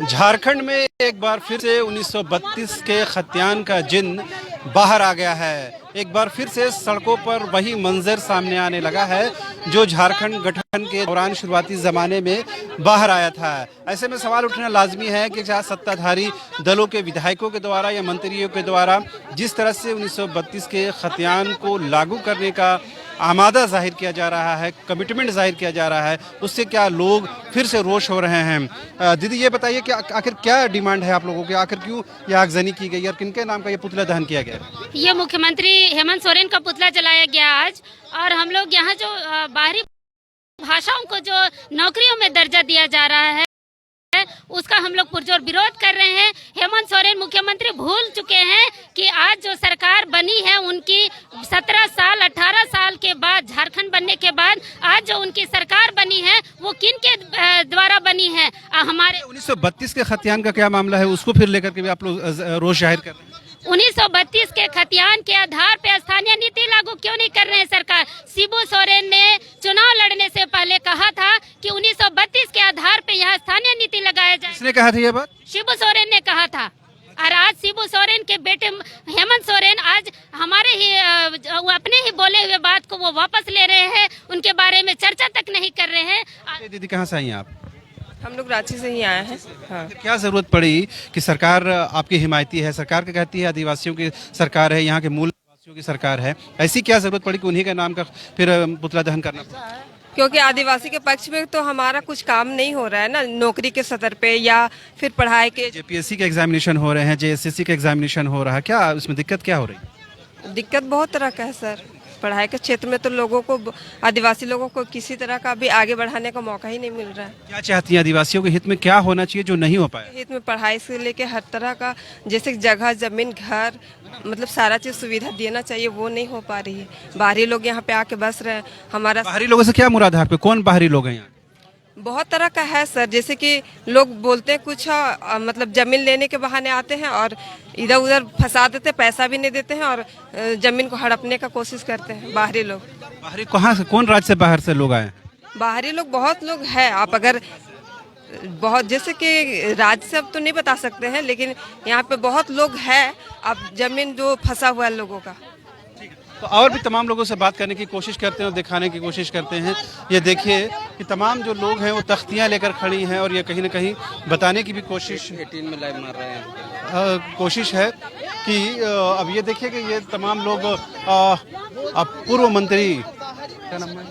झारखंड में एक बार फिर से 1932 के खतियान का जिन बाहर आ गया है। एक बार फिर से सड़कों पर वही मंजर सामने आने लगा है जो झारखंड गठन के दौरान शुरुआती ज़माने में बाहर आया था। ऐसे में सवाल उठना लाजमी है कि क्या सत्ताधारी दलों के विधायकों के द्वारा या मंत्रियों के द्वारा जिस तरह से 1932 के खतियान को लागू करने का आमादा जाहिर किया जा रहा है, कमिटमेंट जाहिर किया जा रहा है, उससे क्या लोग फिर से रोष हो रहे हैं। दीदी ये बताइए कि आखिर क्या डिमांड है आप लोगों की, आखिर क्यों ये आगजनी की गई और किनके नाम का ये पुतला दहन किया गया? ये मुख्यमंत्री हेमंत सोरेन का पुतला जलाया गया आज। और हम लोग यहाँ जो बाहरी भाषाओं को जो नौकरियों में दर्जा दिया जा रहा है उसका हम लोग पुरजोर विरोध कर रहे हैं। हेमंत सोरेन मुख्यमंत्री भूल चुके हैं कि आज जो सरकार बनी है उनकी 17 साल 18 साल के बाद, झारखंड बनने के बाद आज जो उनकी सरकार बनी है वो किन के द्वारा बनी है। हमारे 1932 के खतियान का क्या मामला है, उसको फिर लेकर के भी आप लोग रोष जाहिर कर रहे हैं? 1932 के खतियान के आधार पे स्थानीय नीति लागू क्यों नहीं कर रहे हैं सरकार? शिबू सोरेन ने चुनाव लड़ने से पहले कहा था कि 1932 के आधार पे यहाँ स्थानीय नीति लगाया जाए। किसने कहा था ये बात? शिबू सोरेन ने कहा था। और आज शिबू सोरेन के बेटे हेमंत सोरेन आज हमारे ही अपने ही बोले हुए बात को वो वापस ले रहे हैं, उनके बारे में चर्चा तक नहीं कर रहे हैं। दीदी कहाँ से आई हैं आप? हम लोग रांची से ही आए हैं। हाँ। क्या जरूरत पड़ी कि सरकार आपकी हिमायती है, सरकार क्या कहती है आदिवासियों की सरकार है, यहाँ के मूल निवासियों की सरकार है, ऐसी क्या जरूरत पड़ी कि उन्हीं के नाम का फिर पुतला दहन करना पड़ा? क्योंकि आदिवासी के पक्ष में तो हमारा कुछ काम नहीं हो रहा है ना, नौकरी के सतर पे या फिर पढ़ाई के। जेपीएससी के एग्जामिनेशन हो रहे हैं, जेएसएससी के एग्जामिनेशन हो रहा है, क्या उसमें दिक्कत क्या हो रही है? दिक्कत बहुत तरह का है सर। पढ़ाई के क्षेत्र में तो लोगों को, आदिवासी लोगों को किसी तरह का भी आगे बढ़ाने का मौका ही नहीं मिल रहा है। क्या चाहती हैं आदिवासियों के हित में क्या होना चाहिए जो नहीं हो पाया? हित में पढ़ाई से लेके हर तरह का, जैसे जगह जमीन घर, मतलब सारा चीज सुविधा देना चाहिए, वो नहीं हो पा रही है। बाहरी लोग यहाँ पे आके बस रहे हैं। हमारा बाहरी लोगों से क्या मुराद है आपके? कौन बाहरी लोग हैं यहाँ? बहुत तरह का है सर। जैसे कि लोग बोलते हैं कुछ मतलब जमीन लेने के बहाने आते हैं और इधर उधर फंसा देते, पैसा भी नहीं देते हैं और जमीन को हड़पने का कोशिश करते हैं बाहरी लोग। बाहरी कहाँ से, कौन राज्य से बाहर से लोग आए हैं? बाहरी लोग बहुत लोग हैं। आप अगर बहुत, जैसे कि राज्य से अब तो नहीं बता सकते हैं, लेकिन यहाँ पे बहुत लोग हैं। अब जमीन जो फंसा हुआ है लोगों का। तो और भी तमाम लोगों से बात करने की कोशिश करते हैं और दिखाने की कोशिश करते हैं। ये देखिए कि तमाम जो लोग हैं वो तख्तियां लेकर खड़ी हैं और ये कहीं ना कहीं बताने की भी कोशिश 18 में लाइव मार रहे हैं, कोशिश है कि अब ये देखिए कि ये तमाम लोग अब पूर्व मंत्री, क्या नाम है,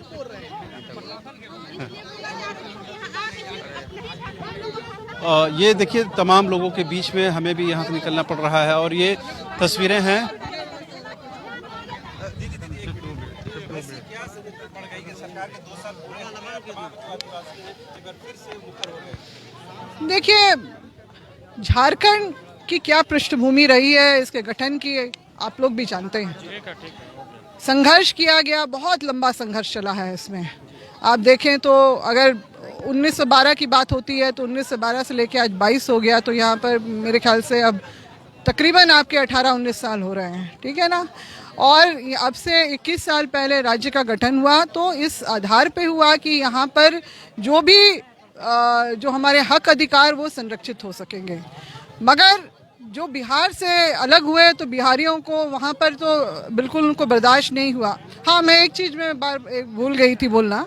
ये देखिए तमाम लोगों के बीच में हमें भी यहाँ से निकलना पड़ रहा है और ये तस्वीरें हैं। देखिए, झारखंड की क्या पृष्ठभूमि रही है इसके गठन की, आप लोग भी जानते हैं। संघर्ष किया गया, बहुत लंबा संघर्ष चला है इसमें। आप देखें तो अगर 1912 की बात होती है तो 1912 से लेके आज 22 हो गया, तो यहाँ पर मेरे ख्याल से अब तकरीबन आपके 18-19 साल हो रहे हैं, ठीक है ना। और अब से 21 साल पहले राज्य का गठन हुआ तो इस आधार पे हुआ कि यहाँ पर जो भी जो हमारे हक अधिकार वो संरक्षित हो सकेंगे। मगर जो बिहार से अलग हुए तो बिहारियों को वहाँ पर तो बिल्कुल उनको बर्दाश्त नहीं हुआ। हाँ, मैं एक चीज़ में भूल गई थी बोलना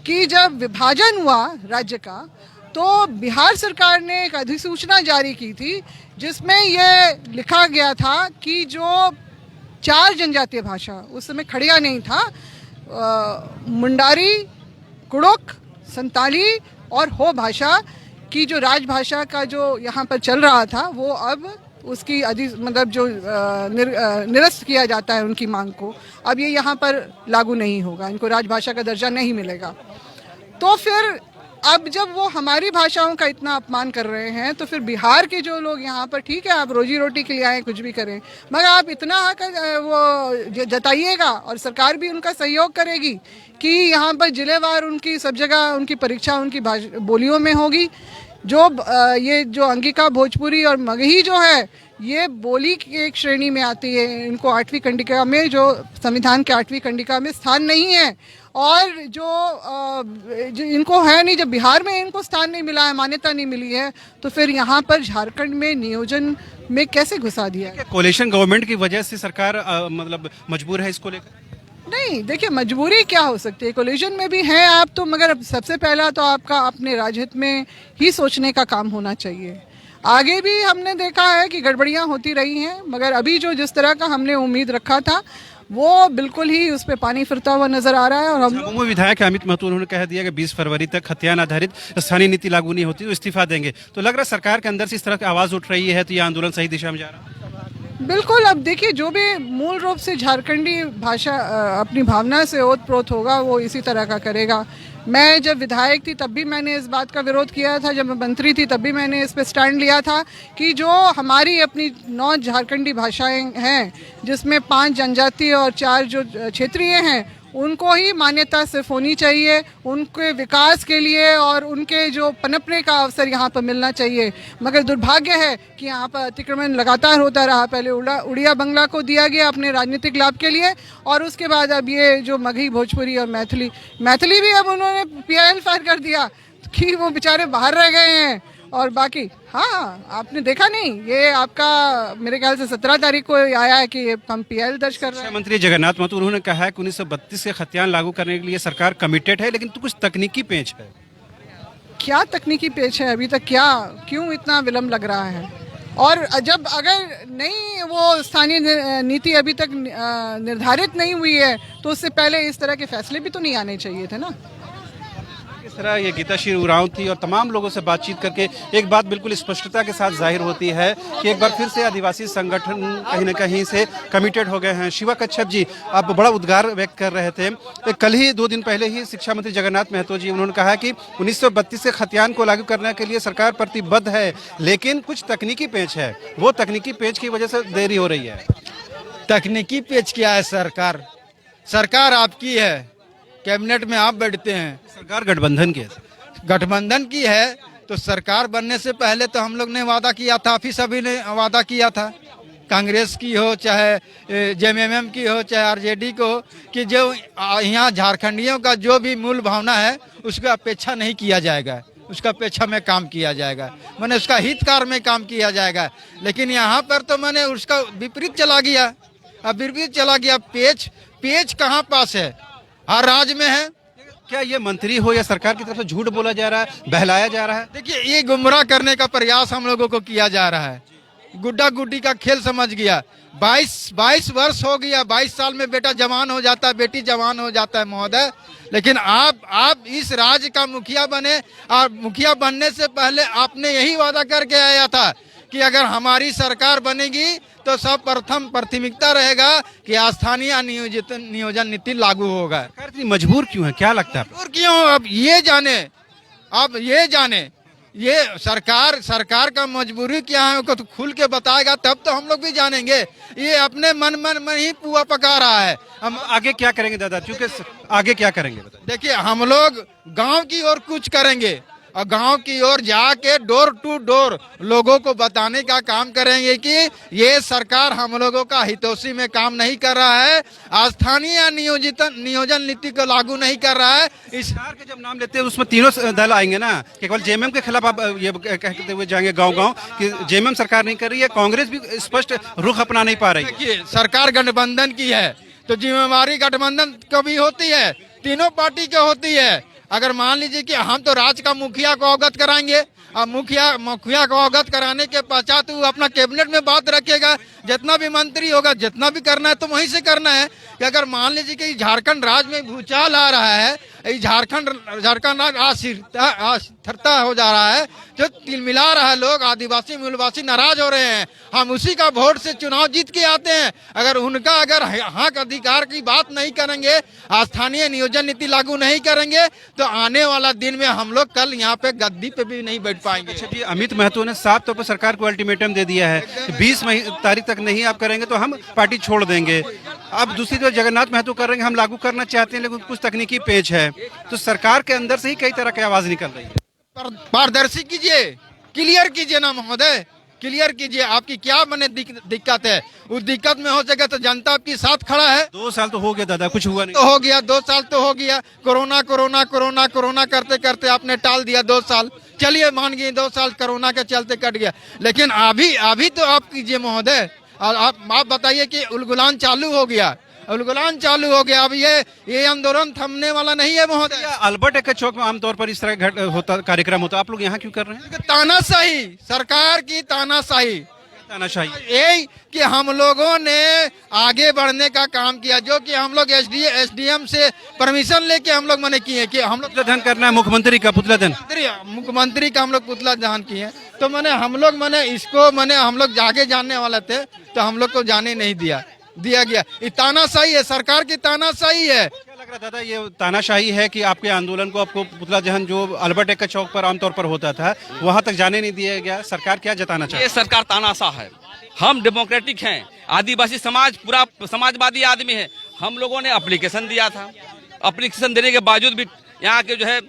कि जब विभाजन हुआ राज्य का तो बिहार सरकार ने एक अधिसूचना जारी की थी जिसमें ये लिखा गया था कि जो 4 जनजातीय भाषा, उस समय खड़िया नहीं था, मुंडारी, कुड़ुक, संताली और हो भाषा की जो राजभाषा का जो यहाँ पर चल रहा था वो अब उसकी मतलब जो निरस्त किया जाता है उनकी मांग को, अब ये यहाँ पर लागू नहीं होगा, इनको राजभाषा का दर्जा नहीं मिलेगा। तो फिर अब जब वो हमारी भाषाओं का इतना अपमान कर रहे हैं तो फिर बिहार के जो लोग यहाँ पर, ठीक है आप रोजी रोटी के लिए आए, कुछ भी करें, मगर आप इतना वो जताइएगा और सरकार भी उनका सहयोग करेगी कि यहाँ पर जिलेवार उनकी सब जगह उनकी परीक्षा उनकी बोलियों में होगी, जो ये जो अंगिका भोजपुरी और मगही जो है ये बोली की एक श्रेणी में आती है। इनको 8वीं कंडिका में, जो संविधान के 8वीं कंडिका में स्थान नहीं है। और जो इनको है नहीं, जब बिहार में इनको स्थान नहीं मिला है, मान्यता नहीं मिली है, तो फिर यहाँ पर झारखंड में नियोजन में कैसे घुसा दिया है? कोalition गवर्नमेंट की वजह से सरकार मतलब मजबूर है इसको लेकर? नहीं, देखिए मजबूरी क्या हो सकती है, कोलिजन में भी हैं आप तो, मगर सबसे पहला तो आपका अपने राजहित में ही सोचने का काम होना चाहिए। आगे भी हमने देखा है कि गड़बड़ियां होती रही हैं, मगर अभी जो जिस तरह का हमने उम्मीद रखा था वो बिल्कुल ही उस पर पानी फिरता हुआ नजर आ रहा है। और हम झामुमो विधायक अमित महतो उन्होंने कह दिया कि 20 फरवरी तक खतियान आधारित स्थानीय नीति लागू नहीं होती तो इस्तीफा देंगे। तो लग रहा है सरकार के अंदर से इस तरह की आवाज उठ रही है, तो ये आंदोलन सही दिशा में जा रहा है। बिल्कुल, अब देखिए जो भी मूल रूप से झारखंडी भाषा अपनी भावना से ओतप्रोत होगा वो इसी तरह का करेगा। मैं जब विधायक थी तब भी मैंने इस बात का विरोध किया था, जब मैं मंत्री थी तब भी मैंने इस पर स्टैंड लिया था कि जो हमारी अपनी 9 झारखंडी भाषाएं हैं, जिसमें 5 जनजातीय और 4 जो क्षेत्रीय हैं, उनको ही मान्यता सिर्फ होनी चाहिए, उनके विकास के लिए और उनके जो पनपने का अवसर यहाँ पर मिलना चाहिए। मगर दुर्भाग्य है कि यहाँ पर अतिक्रमण लगातार होता रहा। पहले उड़िया बंगला को दिया गया अपने राजनीतिक लाभ के लिए, और उसके बाद अब ये जो मगही, भोजपुरी और मैथिली भी अब उन्होंने PIL फायर कर दिया कि वो बेचारे बाहर रह गए हैं। और बाकी हाँ, आपने देखा नहीं, ये आपका मेरे ख्याल से 17 तारीख को आया है कि हम PIL दर्ज कर रहे हैं। मंत्री जगन्नाथ महतो उन्होंने कहा है कि 1932 के खतियान लागू करने के लिए सरकार कमिटेड है, लेकिन तो कुछ तकनीकी पेच है। क्या तकनीकी पेच है अभी तक? क्यों इतना विलम्ब लग रहा है? और जब अगर नहीं वो स्थानीय नीति अभी तक निर्धारित नहीं हुई है तो उससे पहले इस तरह के फैसले भी तो नहीं आने चाहिए थे ना। इस तरह ये गीताश्री उरांव थी, और तमाम लोगों से बातचीत करके एक बात बिल्कुल स्पष्टता के साथ जाहिर होती है कि एक बार फिर से आदिवासी संगठन कहीं न कहीं से कमिटेड हो गए हैं। शिवा कच्छप जी, आप बड़ा उद्गार व्यक्त कर रहे थे। कल ही 2 दिन पहले ही शिक्षा मंत्री जगन्नाथ महतो जी उन्होंने कहा कि 1932 के खतियान को लागू करने के लिए सरकार प्रतिबद्ध है, लेकिन कुछ तकनीकी पेच है, वो तकनीकी पेच की वजह से देरी हो रही है। तकनीकी पेच क्या है? सरकार आपकी है, कैबिनेट में आप बैठते हैं। सरकार गठबंधन की है। गठबंधन की है तो सरकार बनने से पहले तो हम लोग ने वादा किया था, फिर सभी ने वादा किया था, कांग्रेस की हो चाहे JMM की हो चाहे RJD को, कि जो यहाँ झारखंडियों का जो भी मूल भावना है उसका अपेक्षा नहीं किया जाएगा, उसका अपेक्षा में काम किया जाएगा, मैंने उसका हितकार में काम किया जाएगा। लेकिन यहाँ पर तो मैंने उसका विपरीत चला गया। अब विपरीत चला गया। पेच कहाँ पास है? हर राज्य में है। क्या ये मंत्री हो या सरकार की तरफ से झूठ बोला जा रहा है, बहलाया जा रहा है? देखिए, ये गुमराह करने का प्रयास हम लोगों को किया जा रहा है। गुड्डा गुड्डी का खेल समझ गया। 22 वर्ष हो गया, 22 साल में बेटा जवान हो जाता है, बेटी जवान हो जाता है महोदय। लेकिन आप इस राज्य का मुखिया बने, और मुखिया बनने से पहले आपने यही वादा करके आया था कि अगर हमारी सरकार बनेगी तो सब प्रथम प्राथमिकता रहेगा कि स्थानीय नियोजन नीति लागू होगा। सरकार इतनी मजबूर क्यों है, क्या लगता है? मजबूर क्यों? अब ये जाने ये सरकार का मजबूरी क्या है तो खुल के बताएगा, तब तो हम लोग भी जानेंगे। ये अपने मन ही पुआ पका रहा है। हम आगे क्या करेंगे दादा, क्योंकि आगे क्या करेंगे बताइए। देखिए, हम लोग गांव की ओर कुछ करेंगे, और गांव की ओर जाके डोर टू डोर लोगों को बताने का काम करेंगे कि ये सरकार हम लोगों का हितैषी में काम नहीं कर रहा है, स्थानीय नियोजन नीति को लागू नहीं कर रहा है। इस सरकार के जब नाम लेते हैं उसमें तीनों दल आएंगे ना, केवल JMM के खिलाफ आप ये कहते हुए जाएंगे गांव-गांव कि JMM सरकार नहीं कर रही है, कांग्रेस भी स्पष्ट रुख अपना नहीं पा रही है। देखिए, सरकार गठबंधन की है तो जिम्मेवारी गठबंधन कभी होती है, तीनों पार्टी की होती है। अगर मान लीजिए कि हम तो राज्य का मुखिया को अवगत कराएंगे, अब मुखिया को अवगत कराने के पश्चात वो अपना कैबिनेट में बात रखेगा, जितना भी मंत्री होगा, जितना भी करना है तो वहीं से करना है। कि अगर मान लीजिए कि झारखंड राज्य में भूचाल आ रहा है, झारखंड राज्य अस्थिरता हो जा रहा है, जो तिलमिला रहा है, लोग आदिवासी मूलवासी नाराज हो रहे हैं, हम उसी का वोट से चुनाव जीत के आते हैं। अगर हक अधिकार की बात नहीं करेंगे, स्थानीय नियोजन नीति लागू नहीं करेंगे, तो आने वाला दिन में हम लोग कल यहाँ पे गद्दी पे भी नहीं बैठ पाएंगे। अच्छा जी, अमित महतो ने साफ तौर पर सरकार को अल्टीमेटम दे दिया है कि 20 तारीख तक नहीं आप करेंगे तो हम पार्टी छोड़ देंगे। अब दूसरी तरफ जगन्नाथ महतो कर रहे हैं, हम लागू करना चाहते हैं लेकिन कुछ तकनीकी पेच है, तो सरकार के अंदर से ही कई तरह की आवाज निकल रही है। पारदर्शी कीजिए, क्लियर कीजिए ना महोदय, क्लियर कीजिए आपकी क्या मने दिक्कत है। उस दिक्कत में हो सके तो जनता आपके साथ खड़ा है। 2 साल तो हो गया दादा, कुछ हुआ नहीं। तो हो गया 2 साल तो हो गया, कोरोना कोरोना कोरोना कोरोना करते करते आपने टाल दिया 2 साल। चलिए मान गए 2 साल कोरोना के चलते कट गया, लेकिन अभी तो आप कीजिए महोदय। और आप बताइए कि उलगुलान चालू हो गया, उलगुलान चालू हो गया। अब ये आंदोलन थमने वाला नहीं है महोदय। अल्बर्ट एक्का चौक में आमतौर पर इस तरह होता कार्यक्रम होता, आप लोग यहाँ क्यों कर रहे हैं? तानाशाही, सरकार की तानाशाही, तानाशाही। यही कि हम लोगों ने आगे बढ़ने का काम किया, जो कि हम लोग एसडीएम से परमिशन लेके हम लोग मैंने किए कि हम लोग पुतला दहन करना है, मुख्यमंत्री का पुतला दहन। मुख्यमंत्री का हम लोग पुतला दहन किए। तो हम लोग हम लोग आगे जाने वाले थे, तो हम लोग को जाने नहीं दिया गया। ये तानाशाही है, सरकार की तानाशाही है। क्या लग रहा दादा, ये तानाशाही है कि आपके आंदोलन को, आपको पुतला दहन जो अल्बर्ट एक्का चौक पर आमतौर पर होता था वहां तक जाने नहीं दिया गया? सरकार क्या जताना चाहती ये सरकार तानाशाह है। हम डेमोक्रेटिक हैं, आदिवासी समाज पूरा समाजवादी आदमी है। हम लोगों ने एप्लीकेशन दिया था, एप्लीकेशन देने के बावजूद भी यहाँ के जो है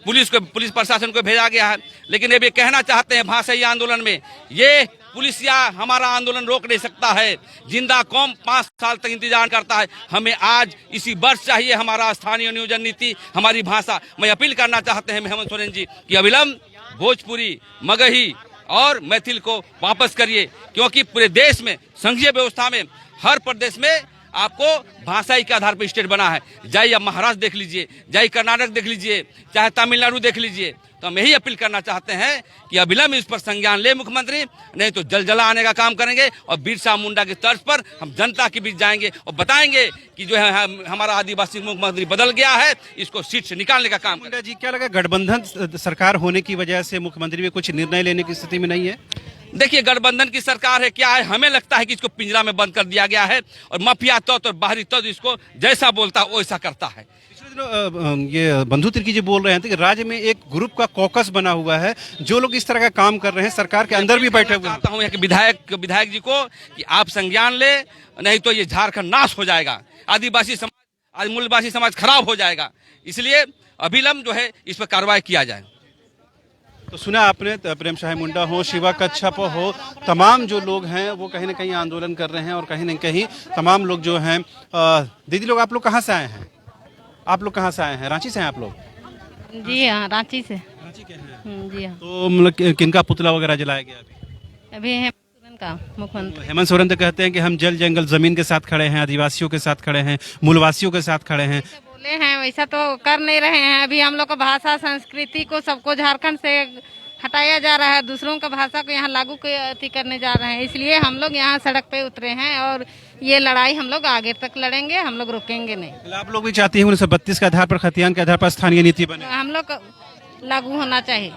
पुलिस प्रशासन को भेजा गया है। लेकिन ये भी कहना चाहते हैं भाषाई आंदोलन में, ये पुलिस या हमारा आंदोलन रोक नहीं सकता है। जिंदा कौम 5 साल तक इंतजार करता है। हमें आज इसी वर्ष चाहिए हमारा स्थानीय नियोजन नीति, हमारी भाषा। मैं अपील करना चाहते हैं हेमंत सोरेन जी कि अविलंब भोजपुरी, मगही और मैथिल को वापस करिए, क्योंकि पूरे देश में संघीय व्यवस्था में हर प्रदेश में आपको भाषाई के आधार पर स्टेट बना है। जाइए आप महाराष्ट्र देख लीजिए, जाइए कर्नाटक देख लीजिए, चाहे तमिलनाडु देख लीजिए। तो हम यही अपील करना चाहते हैं कि अविलंब इस पर संज्ञान ले मुख्यमंत्री, नहीं तो जलजला आने का काम करेंगे और बिरसा मुंडा की तर्ज पर हम जनता के बीच जाएंगे और बताएंगे कि जो है हमारा आदिवासी मुख्यमंत्री बदल गया है, इसको सीट से निकालने का काम। मुंडा जी, क्या लगा गठबंधन सरकार होने की वजह से मुख्यमंत्री भी कुछ निर्णय लेने की स्थिति में नहीं है? देखिए, गठबंधन की सरकार है, क्या है, हमें लगता है कि इसको पिंजरा में बंद कर दिया गया है और माफिया तौर और बाहरी तौर इसको जैसा बोलता है वैसा करता है। पिछले दिनों ये बंधु तिर्की जी बोल रहे थे कि राज्य में एक ग्रुप का कॉकस बना हुआ है, जो लोग इस तरह का काम कर रहे हैं सरकार के अंदर भी बैठे हुए हैं। चाहता हूँ यहाँ के विधायक जी को कि आप संज्ञान ले, नहीं तो ये झारखंड नाश हो जाएगा, आदिवासी समाज, मूलवासी समाज खराब हो जाएगा। इसलिए अविलंब जो है इस पर कार्रवाई किया जाए। तो सुना आपने, प्रेम शाही मुंडा हो, शिवा कच्छप हो, तमाम जो लोग हैं वो कहीं ना कहीं आंदोलन कर रहे हैं और कहीं ना कहीं तमाम लोग जो हैं। दीदी लोग, आप लोग कहाँ से आए हैं? आप लोग कहाँ से आए हैं? रांची से हैं आप लोग? जी हाँ, रांची से। रांची के हैं। जी हाँ। तो मतलब किनका पुतला वगैरह जलाया गया अभी हेमंत सोरेन का मुख्यमंत्री। हेमंत सोरेन तो कहते हैं कि हम जल जंगल जमीन के साथ खड़े हैं, आदिवासियों के साथ खड़े हैं, मूलवासियों के साथ खड़े हैं। बोले हैं वैसा तो कर नहीं रहे हैं। अभी हम लोग का भाषा संस्कृति को सबको झारखंड से हटाया जा रहा है, दूसरों का भाषा को यहाँ लागू करने जा रहे हैं। इसलिए हम लोग यहाँ सड़क पे उतरे हैं और ये लड़ाई हम लोग आगे तक लड़ेंगे, हम लोग रुकेंगे नहीं। आप लोग भी चाहते हैं 1932 के आधार पर, खतियान के आधार पर स्थानीय नीति बने? हम लोग लागू होना चाहिए।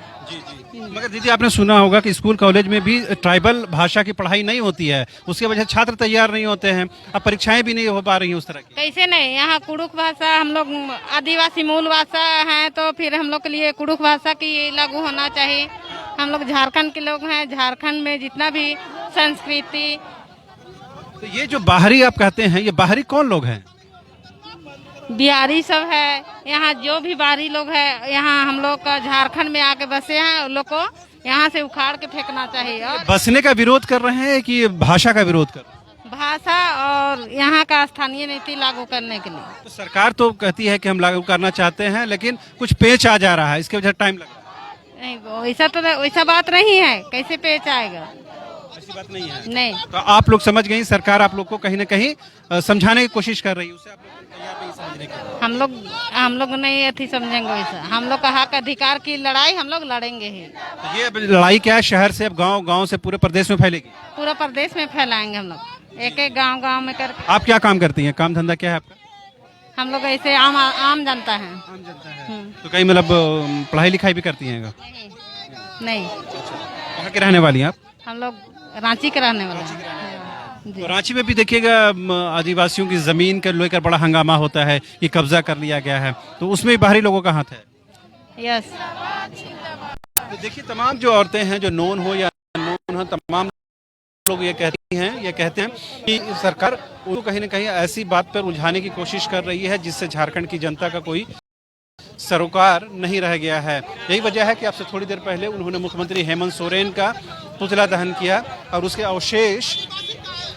मगर दीदी, आपने सुना होगा कि स्कूल कॉलेज में भी ट्राइबल भाषा की पढ़ाई नहीं होती है, उसके वजह से छात्र तैयार नहीं होते हैं, अब परीक्षाएं भी नहीं हो पा रही हैं उस तरह की। कैसे नहीं, यहाँ कुड़ुक भाषा, हम लोग आदिवासी मूल भाषा है, तो फिर हम लोग के लिए कुड़ुक भाषा की लागू होना चाहिए। हम लोग झारखंड के लोग हैं, झारखंड में जितना भी संस्कृति। तो ये जो बाहरी आप कहते हैं, ये बाहरी कौन लोग हैं? बिहारी सब है यहाँ, जो भी बाहरी लोग है यहाँ हम लोग का झारखंड में आके बसे हैं, उन लोग को यहाँ से उखाड़ के फेंकना चाहिए। और बसने का विरोध कर रहे हैं कि भाषा का विरोध कर रहे हैं? भाषा और यहाँ का स्थानीय नीति लागू करने के लिए। तो सरकार तो कहती है कि हम लागू करना चाहते हैं, लेकिन कुछ पेच आ जा रहा है, इसके वजह टाइम लग रहा है। नहीं, वैसा बात नहीं है, कैसे पेच आएगा? ऐसी बात नहीं है। नहीं। तो आप लोग समझ गई, सरकार आप लोग को कहीं ना कहीं समझाने की कोशिश कर रही है, उसे आप लोग तैयार नहीं समझने के? हम लोग नहीं अथी समझेंगे वैसा। हम लोग का हक अधिकार की लड़ाई हम लोग लड़ेंगे ही। तो ये अब लड़ाई क्या है, शहर से अब गांव, गांव से पूरे प्रदेश में फैलेगी? पूरा प्रदेश में फैलाएंगे हम लोग, एक एक गांव में करके। आप क्या काम करती हैं, काम धंधा क्या है आपका? हम लोग ऐसे आम जनता है। तो कहीं मतलब पढ़ाई लिखाई भी करती हैं? नहीं। कहाँ के रहने वाली हैं आप? हम लोग रांची के रहने वाले हैं। तो रांची में भी देखिएगा आदिवासियों की जमीन के लेकर बड़ा हंगामा होता है कि कब्जा कर लिया गया है, तो उसमें भी बाहरी लोगों का हाथ है। यस। तो देखिए, तमाम जो औरतें हैं, जो नॉन हो या अननोन हो, तमाम लोग ये कहते हैं कि सरकार उनको कहीं ना कहीं ऐसी बात पर उलझाने की कोशिश कर रही है जिससे झारखंड की जनता का कोई सरोकार नहीं रह गया है। यही वजह है कि आपसे थोड़ी देर पहले उन्होंने मुख्यमंत्री हेमंत सोरेन का पुतला दहन किया और उसके अवशेष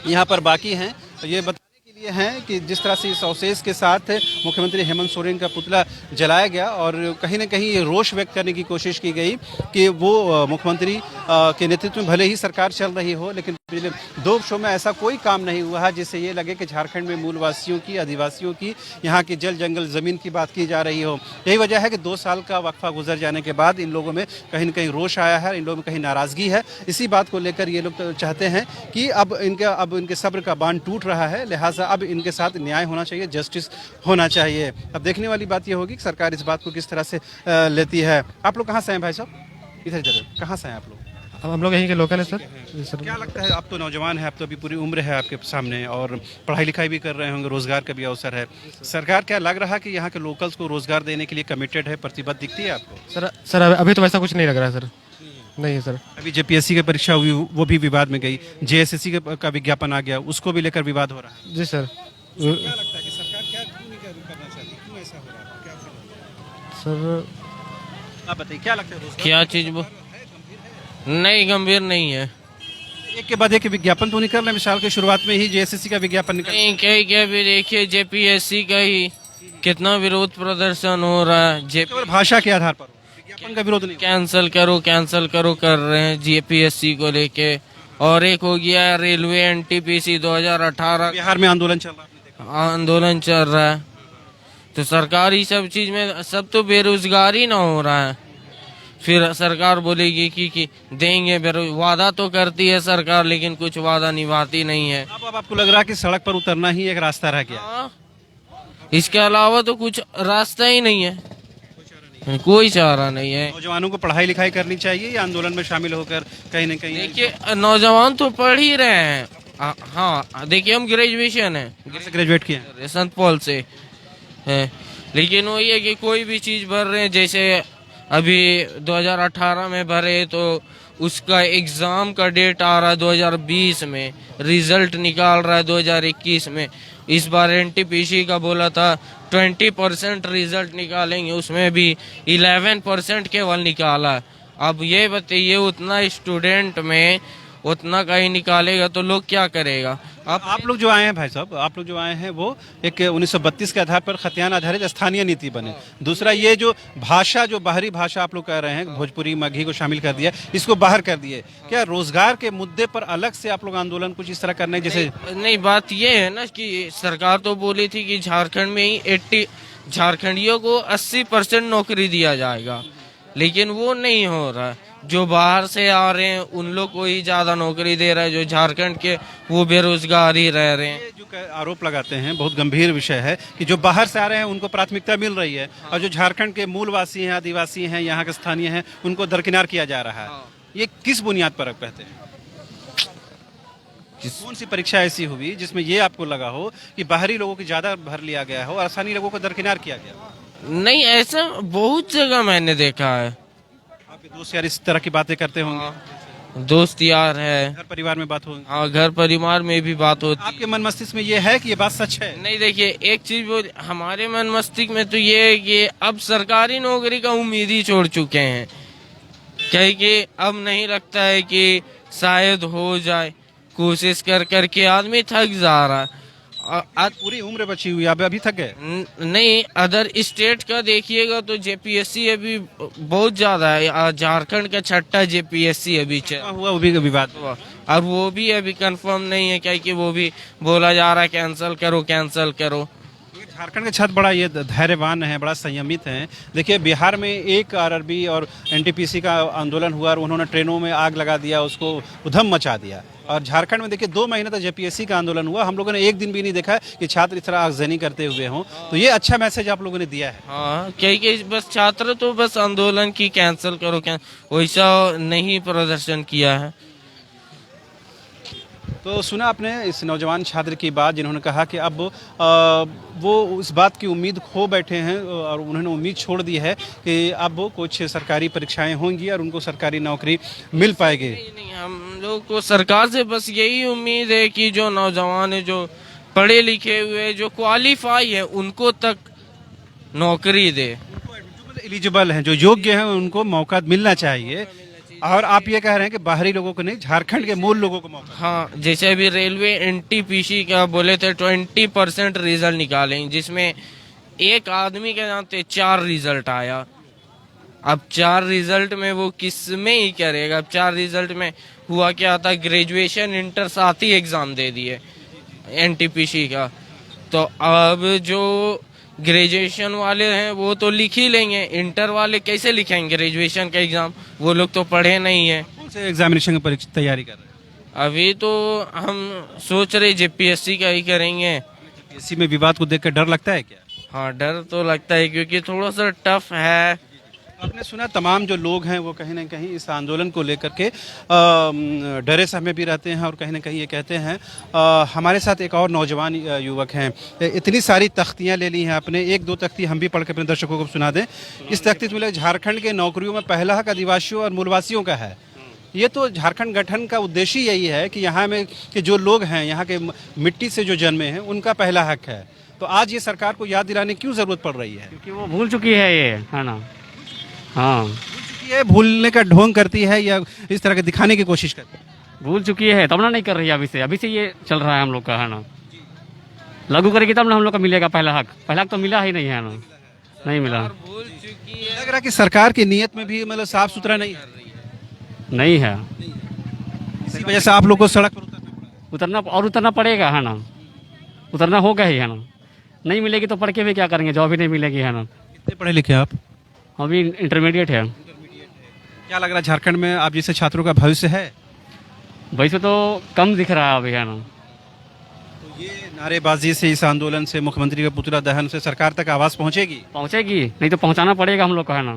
यहाँ पर बाकी हैं। ये बताने के लिए हैं कि जिस तरह से इस अवशेष के साथ मुख्यमंत्री हेमंत सोरेन का पुतला जलाया गया और कहीं ना कहीं ये रोष व्यक्त करने की कोशिश की गई कि वो मुख्यमंत्री के नेतृत्व में भले ही सरकार चल रही हो, लेकिन पिछले 2 वर्षों में ऐसा कोई काम नहीं हुआ है जिससे ये लगे कि झारखंड में मूलवासियों की, आदिवासियों की, यहाँ की जल जंगल ज़मीन की बात की जा रही हो। यही वजह है कि 2 साल का वक्फा गुजर जाने के बाद इन लोगों में कहीं न कहीं रोष आया है, इन लोगों में कहीं नाराज़गी है। इसी बात को लेकर ये लोग चाहते हैं कि अब इनके सब्र का बांध टूट रहा है, लिहाजा अब इनके साथ न्याय होना चाहिए, जस्टिस होना चाहिए। अब देखने वाली बात ये होगी कि सरकार इस बात को किस तरह से लेती है। आप लोग कहाँ से हैं भाई साहब? इधर कहाँ से हैं आप लोग? हम लोग यहीं के लोकल है सर। सर क्या लगता है, आप तो नौजवान हैं, आप तो अभी पूरी उम्र है आपके सामने और पढ़ाई लिखाई भी कर रहे होंगे, रोजगार का भी अवसर है। सरकार क्या लग रहा है कि यहाँ के लोकल्स को रोजगार देने के लिए कमिटेड है, प्रतिबद्ध दिखती है आपको? सर अभी तो वैसा कुछ नहीं लग रहा है सर। नहीं है सर। अभी जेपीएससी की परीक्षा हुई वो भी विवाद में गई, जेएसएससी का विज्ञापन आ गया, उसको भी लेकर विवाद हो रहा है। जी सर। क्या लगता है कि सरकार क्या करना चाहती है, क्यों ऐसा हो रहा है, क्या सर आप बताइए क्या लगता है? रोजगार क्या चीज वो नहीं गंभीर नहीं है। एक के बाद एक विज्ञापन तो निकल रहे हैं। साल की शुरुआत में ही जेएसएससी का विज्ञापन निकल नहीं क्या भी देखिए जेपीएससी का ही कितना विरोध प्रदर्शन हो रहा है। केवल भाषा के आधार पर विज्ञापन का विरोध नहीं। कैंसल करो कर रहे हैं जेपीएससी को लेके। और एक हो गया रेलवे एनटीपीसी 2018 बिहार में आंदोलन चल रहा है। तो सरकार ही सब चीज में सब तो बेरोजगारी ना हो रहा है। फिर सरकार बोलेगी कि देंगे, वादा तो करती है सरकार लेकिन कुछ वादा निभाती नहीं है। अब आपको लग रहा है कि सड़क पर उतरना ही एक रास्ता रह गया? हाँ, इसके अलावा तो कुछ रास्ता ही नहीं है, कोई चारा नहीं है। नौजवानों को पढ़ाई लिखाई करनी चाहिए या आंदोलन में शामिल होकर कहीं न कहीं? देखिए नौजवान तो पढ़ ही रहे हैं। हाँ देखिए हम ग्रेजुएशन है, ग्रेजुएट किए संत पॉल से है, लेकिन वही है कि कोई भी चीज भर रहे हैं। जैसे अभी 2018 में भरे तो उसका एग्जाम का डेट आ रहा है 2020 में, रिजल्ट निकाल रहा है 2021 में। इस बार एनटीपीसी का बोला था 20% रिजल्ट निकालेंगे, उसमें भी 11% केवल निकाला। अब ये बताइए उतना स्टूडेंट में उतना का ही निकालेगा तो लोग क्या करेगा। आप लोग जो आए हैं भाई साहब, आप लोग जो आए हैं वो एक 1932 के आधार पर खतियान आधारित स्थानीय नीति बने। दूसरा ये जो भाषा, जो बाहरी भाषा आप लोग कह रहे हैं, भोजपुरी मगही को शामिल कर दिया, इसको बाहर कर दिए। क्या रोजगार के मुद्दे पर अलग से आप लोग आंदोलन कुछ इस तरह करने जैसे? नहीं बात ये है ना कि सरकार तो बोली थी कि झारखंड में ही झारखंडियों को 80% नौकरी दिया जाएगा, लेकिन वो नहीं हो रहा। जो बाहर से आ रहे हैं उन लोग को ही ज्यादा नौकरी दे रहा है, जो झारखंड के वो बेरोजगार ही रह रहे हैं। जो आरोप लगाते हैं, बहुत गंभीर विषय है कि जो बाहर से आ रहे हैं उनको प्राथमिकता मिल रही है और जो झारखंड के मूलवासी हैं, आदिवासी हैं, यहाँ के स्थानीय हैं, उनको दरकिनार किया जा रहा है। ये किस बुनियाद पर कहते हैं? कौन सी परीक्षा ऐसी हुई जिसमें ये आपको लगा हो कि बाहरी लोगों की ज्यादा भर लिया गया हो और स्थानीय लोगों को दरकिनार किया गया? नहीं ऐसा बहुत जगह मैंने देखा है। आपके दोस्त यार इस तरह की बातें करते होंगे? दोस्त यार है, घर परिवार में बात होगी? हाँ घर परिवार में भी बात होती। आपके मन मस्तिष्क में ये है कि ये बात सच है? नहीं देखिए एक चीज वो हमारे मन मस्तिष्क में तो ये है कि अब सरकारी नौकरी का उम्मीद ही छोड़ चुके हैं, क्योंकि अब नहीं लगता है कि शायद हो जाए। कोशिश कर करके आदमी थक जा रहा है। आज पूरी उम्र बची हुई, आप अभी तक गए? नहीं अदर स्टेट का देखिएगा तो जेपीएससी अभी बहुत ज्यादा है। झारखंड का 6ठा जेपीएससी अभी चल हुआ, वो भी विवाद हुआ और वो भी अभी कंफर्म नहीं है, क्या कि वो भी बोला जा रहा है कैंसिल करो। झारखंड के छात्र बड़ा ये धैर्यवान है, बड़ा संयमित है। देखिए बिहार में एक आरआरबी और एनटीपीसी का आंदोलन हुआ और उन्होंने ट्रेनों में आग लगा दिया, उसको उधम मचा दिया। और झारखंड में देखिए 2 महीने तक जेपीएससी का आंदोलन हुआ, हम लोगों ने एक दिन भी नहीं देखा कि छात्र इस तरह आगजनी करते हुए हों। तो ये अच्छा मैसेज आप लोगों ने दिया है। हाँ क्योंकि बस छात्र तो बस आंदोलन की कैंसिल करो वैसा नहीं प्रदर्शन किया है। तो सुना आपने इस नौजवान छात्र की बात, जिन्होंने कहा कि अब वो उस बात की उम्मीद खो बैठे हैं और उन्होंने उम्मीद छोड़ दी है कि अब वो कुछ सरकारी परीक्षाएं होंगी और उनको सरकारी नौकरी मिल पाएगी। नहीं हम लोग को सरकार से बस यही उम्मीद है कि जो नौजवान है, जो पढ़े लिखे हुए, जो क्वालिफाई है, उनको तक नौकरी दे। एलिजिबल हैं, जो योग्य हैं उनको मौका मिलना चाहिए। और आप ये कह रहे हैं कि बाहरी लोगों को नहीं, झारखंड के मूल लोगों को मौका। हाँ, जैसे अभी रेलवे NTPC का बोले थे 20% रिजल्ट निकालेंगे, जिसमें एक आदमी के नाते 4 रिजल्ट आया। अब 4 रिजल्ट में वो किस में ही करेगा। अब 4 रिजल्ट में हुआ क्या था, ग्रेजुएशन इंटर साथ ही एग्जाम दे दिए NTPC का। तो अब जो ग्रेजुएशन वाले हैं वो तो लिख ही लेंगे, इंटर वाले कैसे लिखेंगे ग्रेजुएशन का एग्जाम, वो लोग तो पढ़े नहीं है। कौन से एग्जामिनेशन की परीक्षा तैयारी कर रहे हैं? अभी तो हम सोच रहे JPSC का ही करेंगे। इसी में विवाद को देख कर डर लगता है क्या? हाँ, डर तो लगता है क्योंकि थोड़ा सा टफ है। आपने सुना तमाम जो लोग हैं वो कहीं ना कहीं इस आंदोलन को लेकर के डरे सहमे भी रहते हैं और कहीं ना कहीं ये कहते हैं। हमारे साथ एक और नौजवान युवक हैं। इतनी सारी तख्तियां ले ली हैं आपने, 1-2 तख्ती हम भी पढ़ के अपने दर्शकों को सुना दें। इस तख्ती से मिले झारखंड के नौकरियों में पहला हक आदिवासियों और मूलवासियों का है। ये तो झारखंड गठन का उद्देश्य यही है कि यहाँ में कि जो लोग हैं यहाँ के मिट्टी से जो जन्मे हैं उनका पहला हक है। तो आज ये सरकार को याद दिलाने की क्यों ज़रूरत पड़ रही है? क्योंकि वो भूल चुकी है, ये है ना। हाँ, ये भूलने का ढोंग करती है या इस तरह के दिखाने की कोशिश करती है? भूल चुकी है तब ना नहीं कर रही है। अभी से ये चल रहा है हम लोग का, है ना। लागू करेगी तब ना हम लोग का मिलेगा पहला हक। पहला हक तो मिला ही नहीं है ना, नहीं मिला। भूल चुकी है। लग रहा है कि सरकार की नीयत में भी मतलब साफ सुथरा नहीं है। नहीं है, इसी वजह से आप लोग को सड़क पर उतरना पड़ेगा, है ना। उतरना होगा ही, है ना। नहीं मिलेगी तो पढ़ के भी क्या करेंगे, जॉब ही नहीं मिलेगी, है ना। कितने पढ़े लिखे आप? अभी इंटरमीडिएट है। क्या लग रहा है झारखंड में आप जैसे छात्रों का भविष्य है? वैसे तो कम दिख रहा है अभी, है ना। तो ये नारेबाजी से, इस आंदोलन से, मुख्यमंत्री का पुतला दहन से सरकार तक आवाज पहुंचेगी? पहुंचेगी, नहीं तो पहुंचाना पड़ेगा हम लोग को, है ना।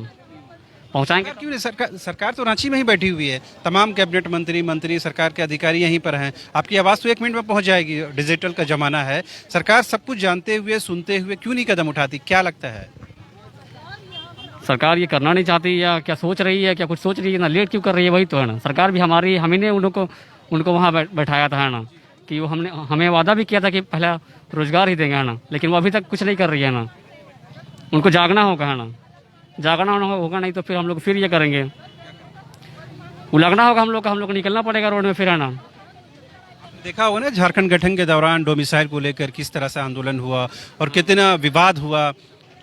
पहुंचाएंगे। क्यों नहीं? सरकार तो रांची में ही बैठी हुई है, तमाम कैबिनेट मंत्री सरकार के अधिकारी यहीं पर हैं। आपकी आवाज़ तो 1 मिनट में पहुंच जाएगी। डिजिटल का जमाना है, सरकार सब कुछ जानते हुए, सुनते हुए क्यों नहीं कदम उठाती? क्या लगता है? सरकार ये करना नहीं चाहती या क्या सोच रही है, क्या कुछ सोच रही है ना, लेट क्यों कर रही है, वही तो है ना। सरकार भी हमारी, हम ही ने उनको वहाँ बैठाया था, है ना, कि वो हमें वादा भी किया था कि पहला रोजगार ही देंगे, है ना। लेकिन वो अभी तक कुछ नहीं कर रही है ना। उनको जागना होगा, है ना। जागना होगा, नहीं तो फिर हम लोग फिर ये करेंगे, उलगना होगा हम लोग को निकलना पड़ेगा रोड में फिर, है ना। देखा होगा ना झारखंड गठन के दौरान डोमिसाइल को लेकर किस तरह से आंदोलन हुआ और कितना विवाद हुआ।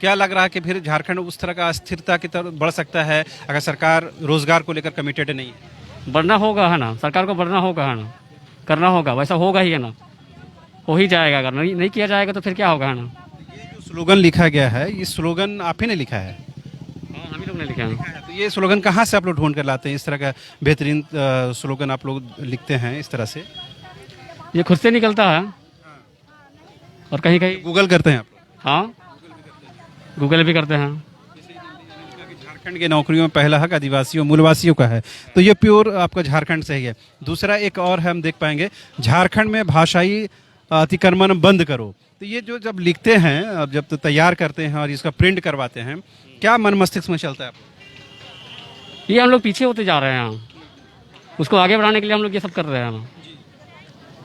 क्या लग रहा है कि फिर झारखंड उस तरह का अस्थिरता की तरफ बढ़ सकता है अगर सरकार रोजगार को लेकर कमिटेड नहीं है? बढ़ना होगा, है ना। सरकार को बढ़ना होगा, है ना, करना होगा, वैसा होगा ही, है ना। हो ही जाएगा। अगर नहीं किया जाएगा तो फिर क्या होगा, है ना। ये जो स्लोगन लिखा गया है, ये स्लोगन आप ही ने लिखा है? हम ही लोग ने लिखा है। तो ये स्लोगन कहाँ से आप लोग ढूंढ कर लाते हैं? इस तरह का बेहतरीन स्लोगन आप लोग लिखते हैं इस तरह से? ये खुद से निकलता है और कहीं कहीं गूगल करते हैं आप लोग? हाँ, गूगल भी करते हैं। झारखंड के नौकरियों में पहला हक आदिवासियों मूलवासियों का है, तो ये प्योर आपका झारखंड से ही है। दूसरा एक और है, हम देख पाएंगे, झारखंड में भाषाई अतिक्रमण बंद करो। तो ये जो जब लिखते हैं, अब जब तो तैयार करते हैं और इसका प्रिंट करवाते हैं, क्या मन मस्तिष्क में चलता है आपको? ये हम लोग पीछे होते जा रहे हैं, उसको आगे बढ़ाने के लिए हम लोग ये सब कर रहे हैं।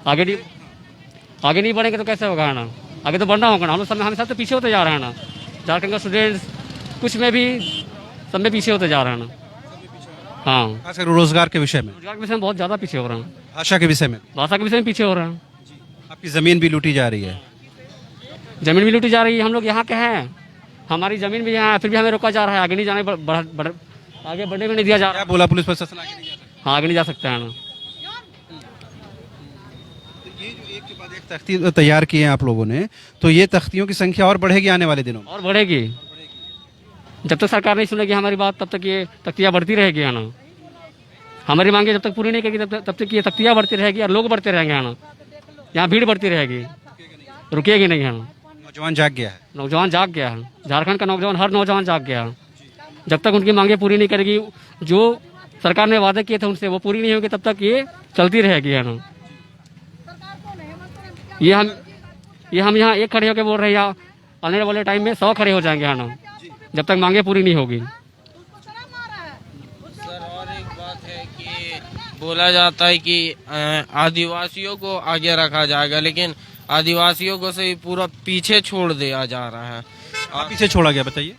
आगे नहीं बढ़ेंगे तो कैसे होगा, है ना। आगे तो बढ़ना होगा ना। हम लोग हमेशा तो पीछे होते जा रहे हैं ना। झारखंड का स्टूडेंट्स कुछ में भी सब में पीछे होते जा रहे हैं ना। हाँ, खासकर रोजगार के विषय में, रोजगार के विषय में बहुत ज़्यादा पीछे हो रहे हैं। भाषा के विषय में, भाषा के विषय में पीछे हो रहे हैं। आपकी ज़मीन भी लूटी जा रही है। ज़मीन भी लूटी जा रही है। हम लोग यहाँ के हैं, हमारी ज़मीन भी यहाँ है, फिर भी हमें रोका जा रहा है। आगे नहीं जाने, आगे बढ़ने में नहीं दिया जा रहा। क्या बोला पुलिस प्रशासन? आगे नहीं जा सकता? हाँ, आगे नहीं जा सकते हैं ना। ये जो एक के बाद एक तख्ती तैयार किए हैं आप लोगों ने, तो ये तख्तियों की संख्या और बढ़ेगी आने वाले दिनों में? और बढ़ेगी। जब तक सरकार नहीं सुनेगी हमारी बात, तब तक ये तख्तियाँ बढ़ती रहेगी, है ना। हमारी मांगे जब तक पूरी नहीं करेगी तब तक ये तख्तियाँ बढ़ती रहेगी और लोग बढ़ते रहेंगे, है ना। यहाँ भीड़ बढ़ती रहेगी, रुकेगी नहीं, है ना। नौजवान जाग गया है। नौजवान जाग गया है। झारखंड का नौजवान, हर नौजवान जाग गया है। जब तक उनकी मांगे पूरी नहीं करेगी, जो सरकार ने वादे किए थे उनसे, वो पूरी नहीं होगी, तब तक ये चलती रहेगी, है ना। ये हम यहाँ एक खड़े होकर बोल रहे हैं, आने वाले टाइम में 100 खड़े हो जाएंगे, है ना, जब तक मांगे पूरी नहीं होगी। सर, और एक बात है कि बोला जाता है कि आदिवासियों को आगे रखा जाएगा, लेकिन आदिवासियों को से पूरा पीछे छोड़ दिया जा रहा है। पीछे छोड़ा गया, बताइए।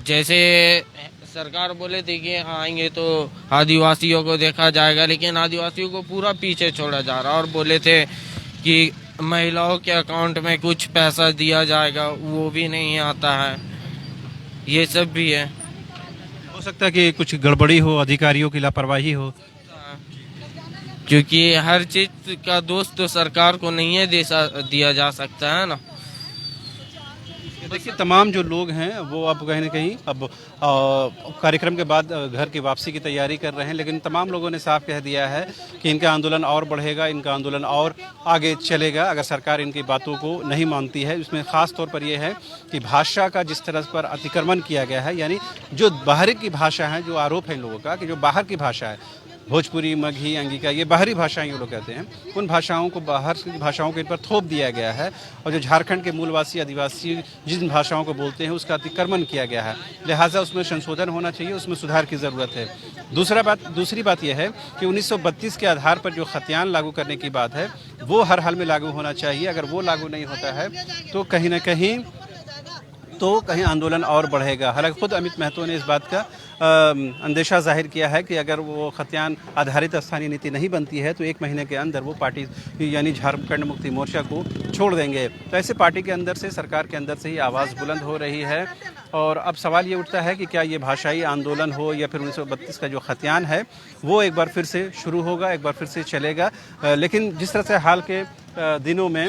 जैसे सरकार बोले थे कि आएंगे तो आदिवासियों को देखा जाएगा, लेकिन आदिवासियों को पूरा पीछे छोड़ा जा रहा है। और बोले थे कि महिलाओं के अकाउंट में कुछ पैसा दिया जाएगा, वो भी नहीं आता है। ये सब भी है। हो सकता है कि कुछ गड़बड़ी हो, अधिकारियों की लापरवाही हो। क्योंकि हर चीज का दोष तो सरकार को नहीं है दिया जा सकता है ना। देखिए तमाम जो लोग हैं वो अब कहीं ना कहीं अब कार्यक्रम के बाद घर की वापसी की तैयारी कर रहे हैं, लेकिन तमाम लोगों ने साफ कह दिया है कि इनका आंदोलन और बढ़ेगा, इनका आंदोलन और आगे चलेगा अगर सरकार इनकी बातों को नहीं मानती है। इसमें ख़ास तौर पर यह है कि भाषा का जिस तरह पर अतिक्रमण किया गया है, यानी जो बाहर की भाषा है, जो आरोप है इन लोगों का कि जो बाहर की भाषा है, भोजपुरी, मगही, अंगिका, ये बाहरी भाषाएं ये लोग कहते हैं, उन भाषाओं को बाहर की भाषाओं के इन पर थोप दिया गया है और जो झारखंड के मूलवासी आदिवासी जिन भाषाओं को बोलते हैं उसका अतिक्रमण किया गया है। लिहाजा उसमें संशोधन होना चाहिए, उसमें सुधार की ज़रूरत है। दूसरी बात यह है कि 1932 के आधार पर जो खतियान लागू करने की बात है वो हर हाल में लागू होना चाहिए। अगर वो लागू नहीं होता है तो कहीं ना कहीं आंदोलन और बढ़ेगा। हालांकि खुद अमित महतो ने इस बात का अंदेशा जाहिर किया है कि अगर वो खतियान आधारित स्थानीय नीति नहीं बनती है तो 1 महीने के अंदर वो पार्टी यानी झारखंड मुक्ति मोर्चा को छोड़ देंगे। तो ऐसे पार्टी के अंदर से, सरकार के अंदर से ही आवाज़ बुलंद हो रही है और अब सवाल ये उठता है कि क्या ये भाषाई आंदोलन हो या फिर 1932 का जो खतियान है वो एक बार फिर से शुरू होगा, एक बार फिर से चलेगा। लेकिन जिस तरह से हाल के दिनों में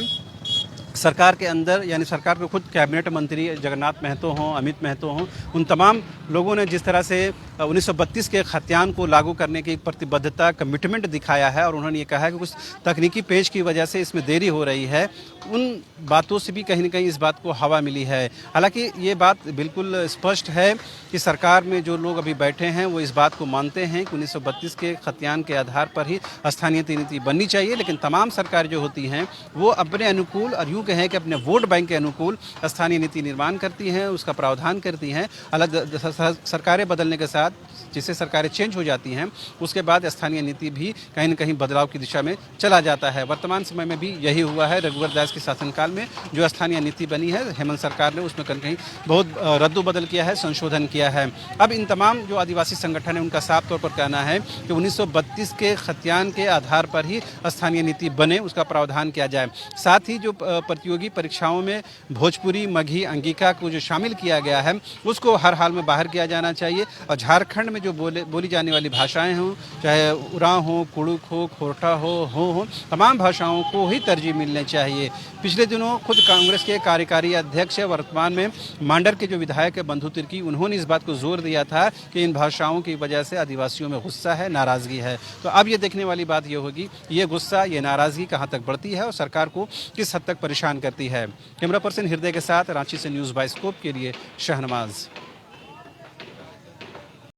सरकार के अंदर यानी सरकार के खुद कैबिनेट मंत्री जगन्नाथ महतो हों, अमित महतो हों, उन तमाम लोगों ने जिस तरह से 1932 के खतियान को लागू करने की प्रतिबद्धता, कमिटमेंट दिखाया है और उन्होंने ये कहा है कि कुछ तकनीकी पेच की वजह से इसमें देरी हो रही है, उन बातों से भी कहीं ना कहीं इस बात को हवा मिली है। हालांकि ये बात बिल्कुल स्पष्ट है कि सरकार में जो लोग अभी बैठे हैं वो इस बात को मानते हैं कि 1932 के खतियान के आधार पर ही स्थानीय नीति बननी चाहिए, लेकिन तमाम सरकार जो होती हैं वो अपने अनुकूल और यूँ कहें कि अपने वोट बैंक के अनुकूल स्थानीय नीति निर्माण करती हैं, उसका प्रावधान करती हैं। अलग सरकारें बदलने के साथ जिससे सरकारें चेंज हो जाती हैं उसके बाद स्थानीय नीति भी कहीं न कहीं बदलाव की दिशा में चला जाता है। वर्तमान समय में भी यही हुआ है। रघुवर दास के शासनकाल में जो स्थानीय नीति बनी है हेमंत सरकार ने उसमें कहीं बहुत रद्द बदल किया है, संशोधन किया है। अब इन तमाम जो आदिवासी संगठन है उनका साफ तौर पर कहना है कि 1932 के खतियान के आधार पर ही स्थानीय नीति बने, उसका प्रावधान किया जाए। साथ ही जो प्रतियोगी परीक्षाओं में भोजपुरी, मगही, अंगिका को जो शामिल किया गया है उसको हर हाल में बाहर किया जाना चाहिए और झारखंड में जो बोली जाने वाली भाषाएं हों, चाहे उरांव हो, कुड़ुक हो, खोरठा हो, तमाम भाषाओं को ही तरजीह मिलनी चाहिए। पिछले दिनों खुद कांग्रेस के कार्यकारी अध्यक्ष वर्तमान में मांडर के जो विधायक है बंधु तिर्की, उन्होंने इस बात को जोर दिया था कि इन भाषाओं की वजह से आदिवासियों में गुस्सा है, नाराज़गी है। तो अब ये देखने वाली बात ये होगी ये गुस्सा, ये नाराज़गी कहाँ तक बढ़ती है और सरकार को किस हद तक परेशान करती है। कैमरा पर्सन हृदय के साथ रांची से न्यूज़ बाइस्कोप के लिए शहनवाज।